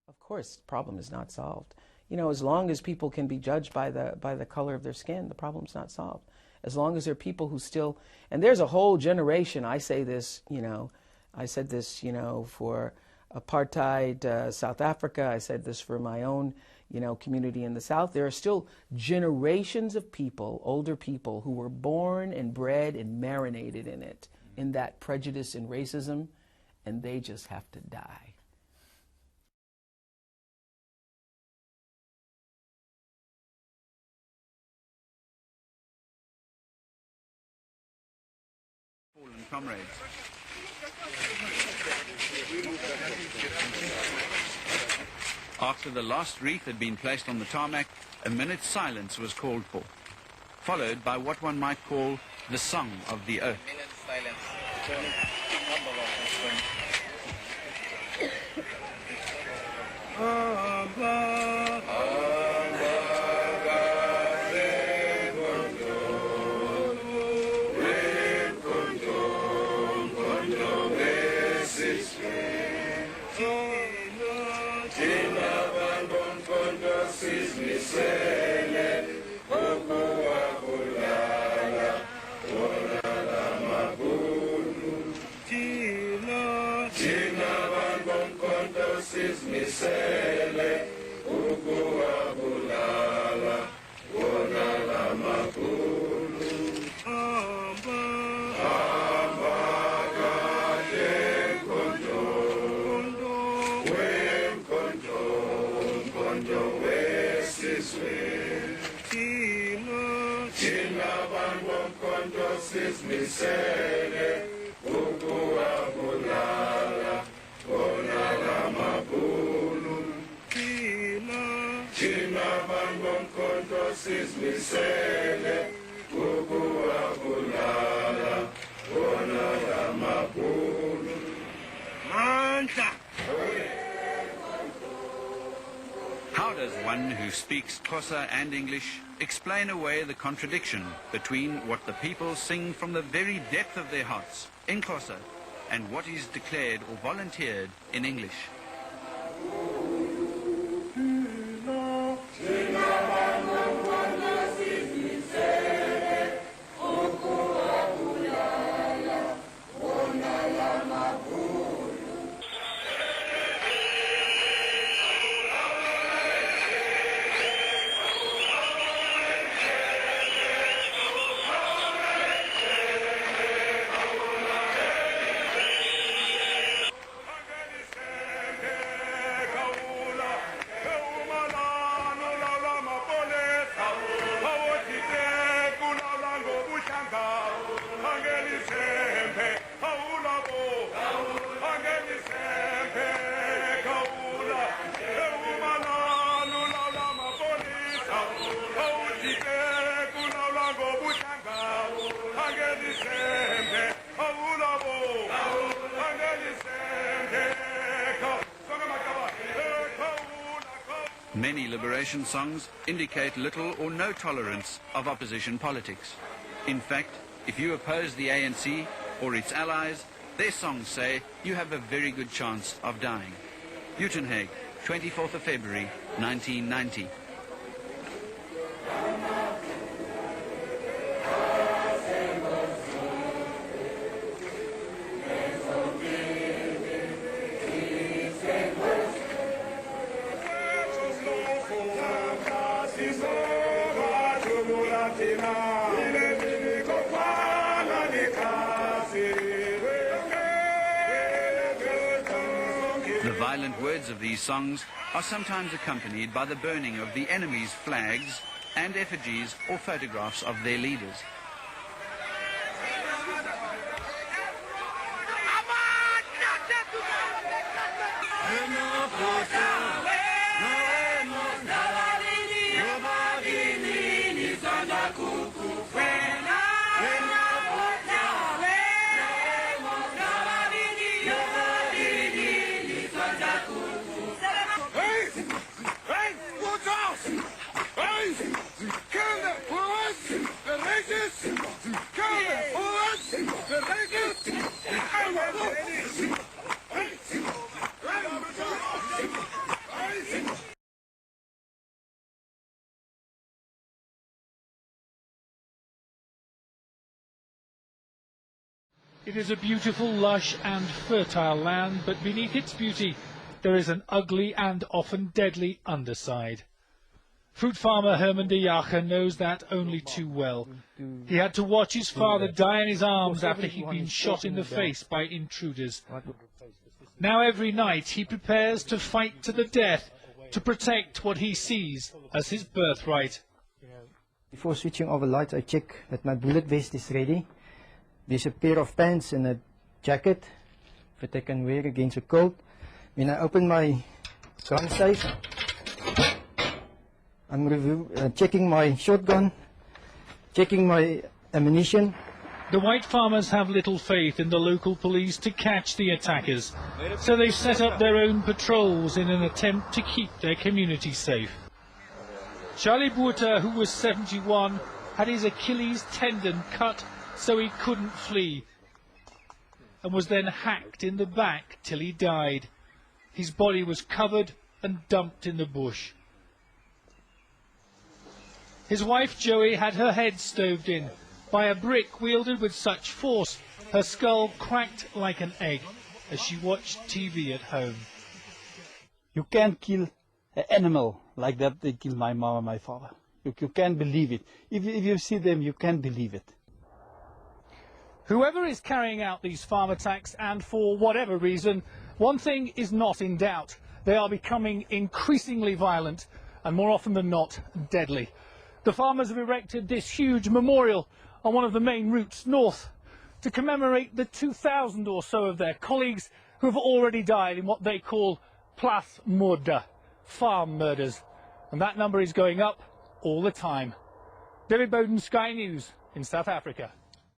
Of course, the problem is not solved. You know, as long as people can be judged by the color of their skin, the problem's not solved. As long as there are people who still, and there's a whole generation, I say this, you know, I said this, you know, for apartheid South Africa, I said this for my own, you know, community in the South. There are still generations of people, older people, who were born and bred and marinated in it, in that prejudice and racism, and they just have to die. Fallen comrades. After the last wreath had been placed on the tarmac, a minute's silence was called for, followed by what one might call the Song of the Oath. How does one who speaks Xhosa and English explain away the contradiction between what the people sing from the very depth of their hearts in Xhosa and what is declared or volunteered in English? Many liberation songs indicate little or no tolerance of opposition politics. In fact, if you oppose the ANC or its allies, their songs say you have a very good chance of dying. Uitenhage, 24th of February, 1990. The violent words of these songs are sometimes accompanied by the burning of the enemy's flags and effigies or photographs of their leaders. It is a beautiful, lush and fertile land, but beneath its beauty there is an ugly and often deadly underside. Fruit farmer Herman de Jager knows that only too well. He had to watch his father die in his arms after he'd been shot in the face by intruders. Now every night he prepares to fight to the death to protect what he sees as his birthright. Before switching over lights, I check that my bullet vest is ready. There's a pair of pants and a jacket that I can wear against a cold. When I open my gun safe, I'm checking my shotgun, checking my ammunition. The white farmers have little faith in the local police to catch the attackers, so they've set up their own patrols in an attempt to keep their community safe. Charlie Boerta, who was 71, had his Achilles tendon cut so he couldn't flee, and was then hacked in the back till he died. His body was covered and dumped in the bush. His wife Joey had her head stoved in by a brick wielded with such force her skull cracked like an egg as she watched TV at home. You can't kill an animal like that they killed my mom and my father. You can't believe it. If you see them, you can't believe it. Whoever is carrying out these farm attacks, and for whatever reason, one thing is not in doubt. They are becoming increasingly violent and more often than not deadly. The farmers have erected this huge memorial on one of the main routes north to commemorate the 2,000 or so of their colleagues who have already died in what they call plaasmoorde, farm murders. And that number is going up all the time. David Bowden, Sky News in South Africa.